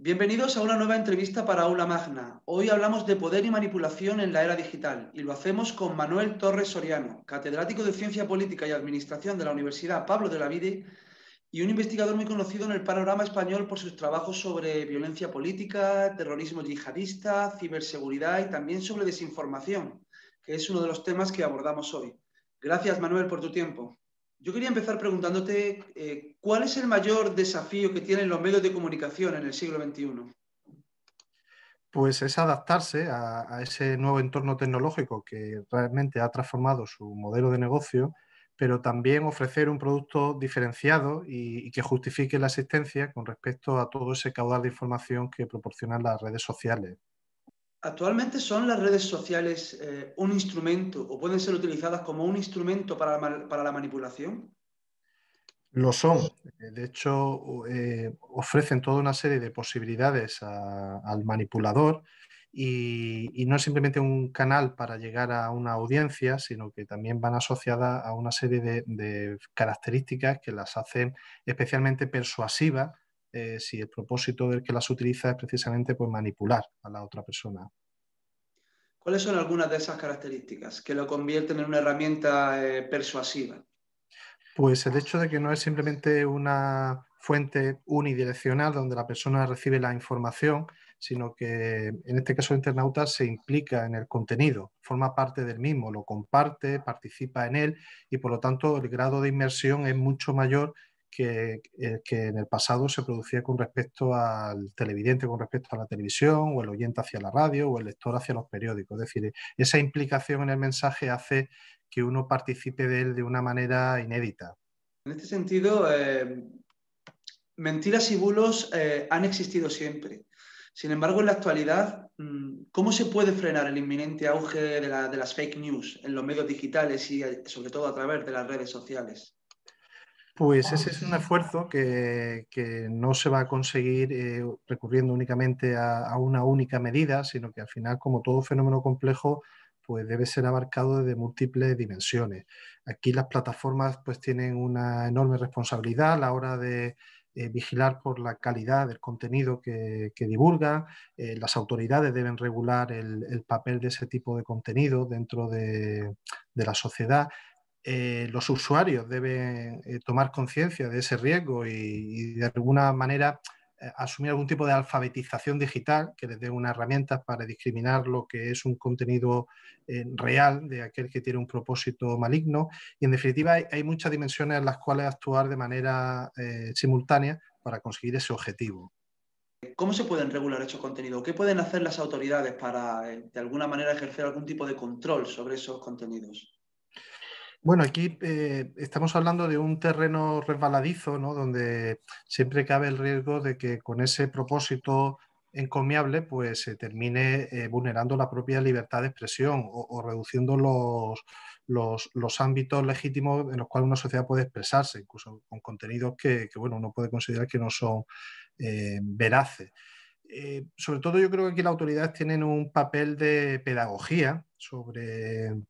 Bienvenidos a una nueva entrevista para Aula Magna. Hoy hablamos de poder y manipulación en la era digital y lo hacemos con Manuel Torres Soriano, catedrático de Ciencia Política y Administración de la Universidad Pablo de Olavide y un investigador muy conocido en el panorama español por sus trabajos sobre violencia política, terrorismo yihadista, ciberseguridad y también sobre desinformación, que es uno de los temas que abordamos hoy. Gracias, Manuel, por tu tiempo. Yo quería empezar preguntándote ¿cuál es el mayor desafío que tienen los medios de comunicación en el siglo XXI? Pues es adaptarse a ese nuevo entorno tecnológico que realmente ha transformado su modelo de negocio, pero también ofrecer un producto diferenciado y que justifique la existencia con respecto a todo ese caudal de información que proporcionan las redes sociales. ¿Actualmente son las redes sociales un instrumento o pueden ser utilizadas como un instrumento para la manipulación? Lo son. De hecho, ofrecen toda una serie de posibilidades al manipulador y no es simplemente un canal para llegar a una audiencia, sino que también van asociadas a una serie de características que las hacen especialmente persuasivas, si el propósito del que las utiliza es precisamente pues, manipular a la otra persona. ¿Cuáles son algunas de esas características que lo convierten en una herramienta persuasiva? Pues el hecho de que no es simplemente una fuente unidireccional donde la persona recibe la información, sino que en este caso el internauta se implica en el contenido, forma parte del mismo, lo comparte, participa en él y por lo tanto el grado de inmersión es mucho mayor que el que en el pasado se producía con respecto al televidente, con respecto a la televisión, o el oyente hacia la radio, o el lector hacia los periódicos. Es decir, esa implicación en el mensaje hace que uno participe de él de una manera inédita. En este sentido, mentiras y bulos han existido siempre. Sin embargo, en la actualidad, ¿cómo se puede frenar el inminente auge de las fake news en los medios digitales y sobre todo a través de las redes sociales? Pues ese es un esfuerzo que no se va a conseguir recurriendo únicamente a una única medida, sino que al final, como todo fenómeno complejo, pues debe ser abarcado desde múltiples dimensiones. Aquí las plataformas pues tienen una enorme responsabilidad a la hora de vigilar por la calidad del contenido que divulgan. Las autoridades deben regular el papel de ese tipo de contenido dentro de la sociedad. Los usuarios deben tomar conciencia de ese riesgo y de alguna manera asumir algún tipo de alfabetización digital que les dé unas herramientas para discriminar lo que es un contenido real de aquel que tiene un propósito maligno. Y en definitiva hay muchas dimensiones en las cuales actuar de manera simultánea para conseguir ese objetivo. ¿Cómo se pueden regular esos contenidos? ¿Qué pueden hacer las autoridades para, de alguna manera, ejercer algún tipo de control sobre esos contenidos? Bueno, aquí estamos hablando de un terreno resbaladizo, ¿no? Donde siempre cabe el riesgo de que con ese propósito encomiable pues se termine vulnerando la propia libertad de expresión o reduciendo los ámbitos legítimos en los cuales una sociedad puede expresarse, incluso con contenidos que bueno, uno puede considerar que no son veraces. Sobre todo yo creo que aquí las autoridades tienen un papel de pedagogía sobre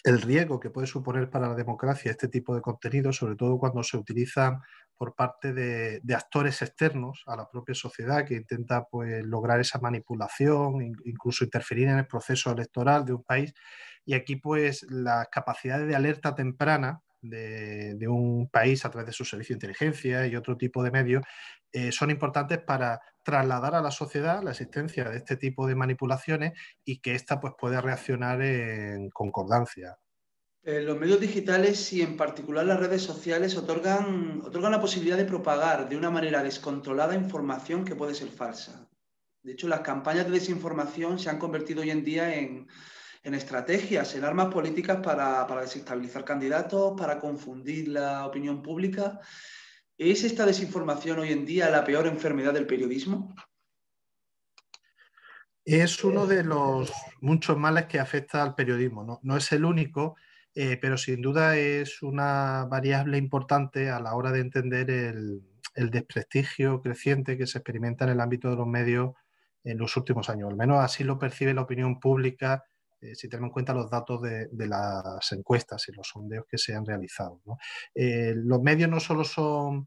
el riesgo que puede suponer para la democracia este tipo de contenido, sobre todo cuando se utiliza por parte de actores externos a la propia sociedad que intenta pues, lograr esa manipulación, incluso interferir en el proceso electoral de un país. Y aquí pues las capacidades de alerta temprana de un país a través de su servicio de inteligencia y otro tipo de medios son importantes para trasladar a la sociedad la existencia de este tipo de manipulaciones y que ésta pues, pueda reaccionar en concordancia. Los medios digitales y en particular las redes sociales otorgan la posibilidad de propagar de una manera descontrolada información que puede ser falsa. De hecho, las campañas de desinformación se han convertido hoy en día en estrategias, en armas políticas para desestabilizar candidatos, para confundir la opinión pública. ¿Es esta desinformación hoy en día la peor enfermedad del periodismo? Es uno de los muchos males que afecta al periodismo. No es el único, pero sin duda es una variable importante a la hora de entender el desprestigio creciente que se experimenta en el ámbito de los medios en los últimos años. Al menos así lo percibe la opinión pública, si tenemos en cuenta los datos de las encuestas y los sondeos que se han realizado, ¿no? Los medios no solo son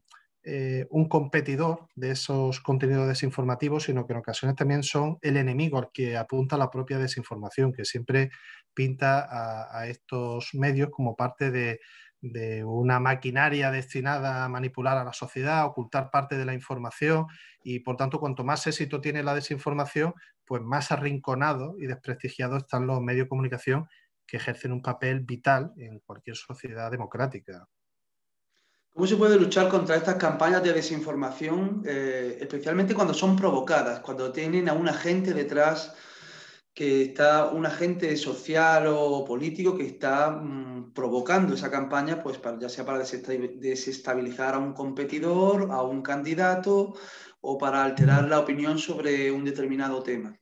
un competidor de esos contenidos desinformativos, sino que en ocasiones también son el enemigo al que apunta la propia desinformación, que siempre pinta a estos medios como parte de una maquinaria destinada a manipular a la sociedad, ocultar parte de la información y, por tanto, cuanto más éxito tiene la desinformación, pues más arrinconados y desprestigiados están los medios de comunicación que ejercen un papel vital en cualquier sociedad democrática. ¿Cómo se puede luchar contra estas campañas de desinformación, especialmente cuando son provocadas, cuando tienen a un agente detrás, que está un agente social o político que está provocando esa campaña, pues ya sea para desestabilizar a un competidor, a un candidato o para alterar la opinión sobre un determinado tema?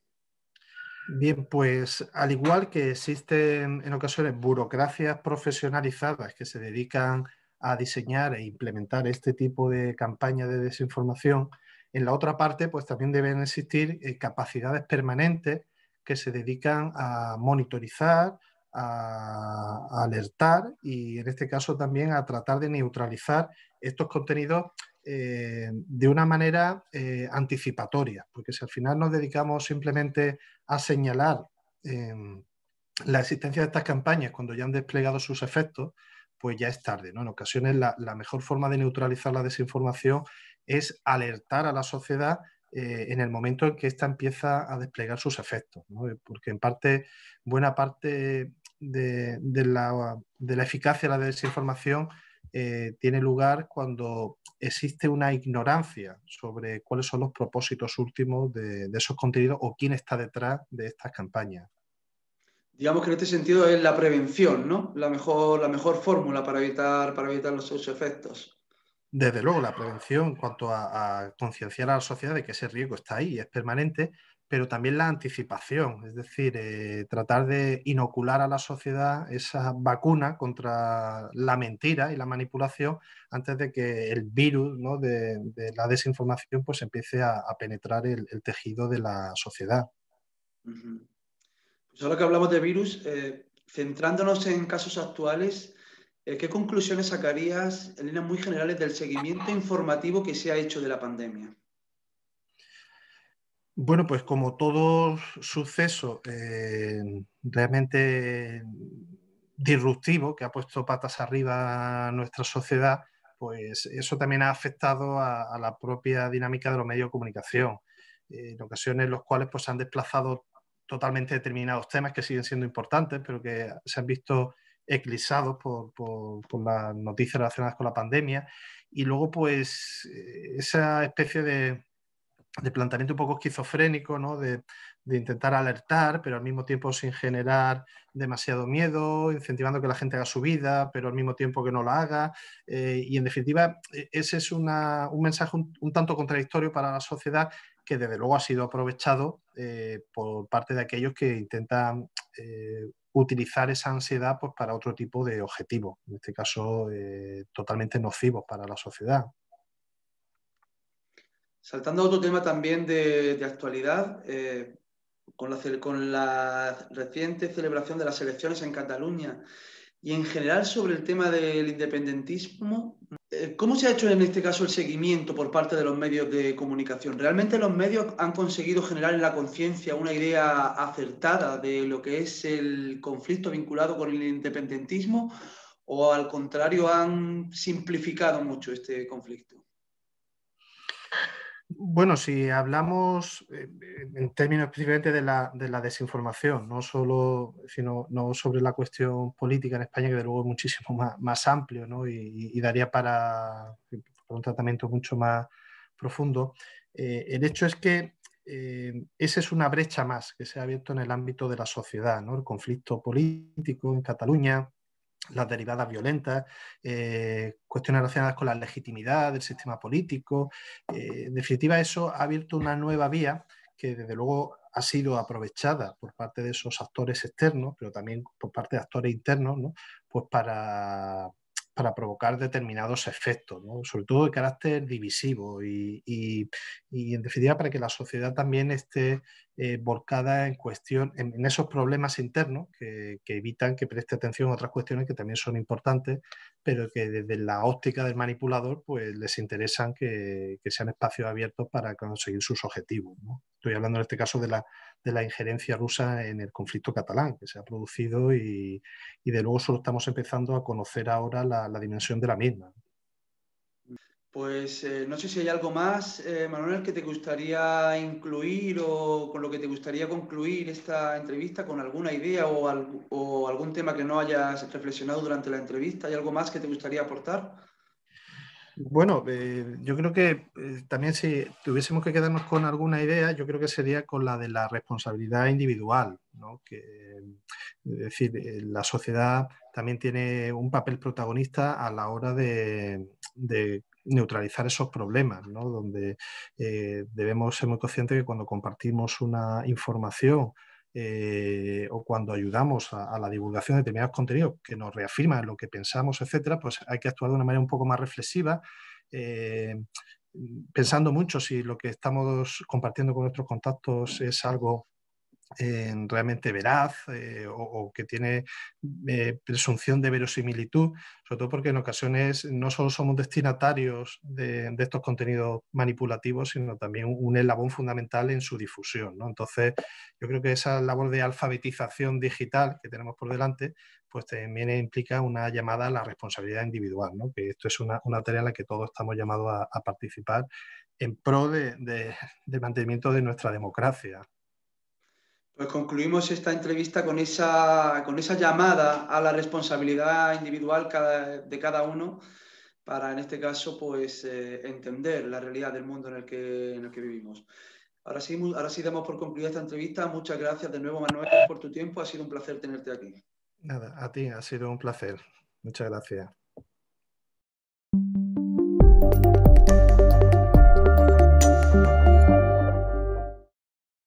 Bien, pues al igual que existen en ocasiones burocracias profesionalizadas que se dedican a diseñar e implementar este tipo de campañas de desinformación, en la otra parte pues también deben existir capacidades permanentes que se dedican a monitorizar, a alertar y en este caso también a tratar de neutralizar estos contenidos de una manera anticipatoria, porque si al final nos dedicamos simplemente a señalar eh, la existencia de estas campañas cuando ya han desplegado sus efectos, pues ya es tarde, ¿no? En ocasiones la mejor forma de neutralizar la desinformación es alertar a la sociedad en el momento en que ésta empieza a desplegar sus efectos, ¿no? Porque en parte, buena parte de la eficacia de la desinformación tiene lugar cuando existe una ignorancia sobre cuáles son los propósitos últimos de esos contenidos o quién está detrás de estas campañas. Digamos que en este sentido es la prevención, ¿no? La mejor fórmula para evitar sus efectos. Desde luego, la prevención en cuanto a concienciar a la sociedad de que ese riesgo está ahí, es permanente, pero también la anticipación, es decir, tratar de inocular a la sociedad esa vacuna contra la mentira y la manipulación antes de que el virus, ¿no?, de la desinformación pues empiece a penetrar el tejido de la sociedad. Ujú. Pues ahora que hablamos de virus, centrándonos en casos actuales, ¿qué conclusiones sacarías en líneas muy generales del seguimiento informativo que se ha hecho de la pandemia? Bueno, pues como todo suceso realmente disruptivo que ha puesto patas arriba a nuestra sociedad, pues eso también ha afectado a la propia dinámica de los medios de comunicación. En ocasiones los cuales pues, han desplazado totalmente determinados temas que siguen siendo importantes, pero que se han visto eclipsados por las noticias relacionadas con la pandemia. Y luego, pues, esa especie de planteamiento un poco esquizofrénico, ¿no? De intentar alertar, pero al mismo tiempo sin generar demasiado miedo, incentivando que la gente haga su vida, pero al mismo tiempo que no la haga. Y en definitiva, ese es un mensaje un tanto contradictorio para la sociedad que desde luego ha sido aprovechado por parte de aquellos que intentan utilizar esa ansiedad pues, para otro tipo de objetivos, en este caso totalmente nocivos para la sociedad. Saltando a otro tema también de actualidad, con la reciente celebración de las elecciones en Cataluña y en general sobre el tema del independentismo, ¿cómo se ha hecho en este caso el seguimiento por parte de los medios de comunicación? ¿Realmente los medios han conseguido generar en la conciencia una idea acertada de lo que es el conflicto vinculado con el independentismo o al contrario han simplificado mucho este conflicto? Bueno, si hablamos en términos específicamente de la desinformación, no solo, sino no sobre la cuestión política en España, que de luego es muchísimo más amplio, ¿no? Y daría para un tratamiento mucho más profundo. El hecho es que esa es una brecha más que se ha abierto en el ámbito de la sociedad, ¿no? El conflicto político en Cataluña, las derivadas violentas, cuestiones relacionadas con la legitimidad del sistema político. En definitiva, eso ha abierto una nueva vía que desde luego ha sido aprovechada por parte de esos actores externos, pero también por parte de actores internos, ¿no? Pues para para provocar determinados efectos, ¿no? Sobre todo de carácter divisivo y, en definitiva para que la sociedad también esté volcada en esos problemas internos que evitan que preste atención a otras cuestiones que también son importantes, pero que desde la óptica del manipulador pues les interesan que sean espacios abiertos para conseguir sus objetivos, ¿no? Estoy hablando en este caso de la injerencia rusa en el conflicto catalán que se ha producido y de luego solo estamos empezando a conocer ahora la dimensión de la misma. Pues no sé si hay algo más, Manuel, que te gustaría incluir o con lo que te gustaría concluir esta entrevista, con alguna idea o algún tema que no hayas reflexionado durante la entrevista. ¿Hay algo más que te gustaría aportar? Bueno, yo creo que también si tuviésemos que quedarnos con alguna idea, yo creo que sería con la de la responsabilidad individual, ¿no? Es decir, la sociedad también tiene un papel protagonista a la hora de neutralizar esos problemas, ¿no? Donde debemos ser muy conscientes que cuando compartimos una información o cuando ayudamos a la divulgación de determinados contenidos que nos reafirman lo que pensamos, etcétera, pues hay que actuar de una manera un poco más reflexiva, eh, pensando mucho si lo que estamos compartiendo con nuestros contactos es algo realmente veraz o que tiene presunción de verosimilitud, sobre todo porque en ocasiones no solo somos destinatarios de estos contenidos manipulativos, sino también un eslabón fundamental en su difusión, ¿no? Entonces, yo creo que esa labor de alfabetización digital que tenemos por delante, pues también implica una llamada a la responsabilidad individual, ¿no? Que esto es una tarea en la que todos estamos llamados a participar en pro del mantenimiento de nuestra democracia. Pues concluimos esta entrevista con esa llamada a la responsabilidad individual de cada uno para, en este caso, pues entender la realidad del mundo en el que vivimos. Ahora sí damos por concluida esta entrevista. Muchas gracias de nuevo, Manuel, por tu tiempo. Ha sido un placer tenerte aquí. Nada, a ti ha sido un placer. Muchas gracias.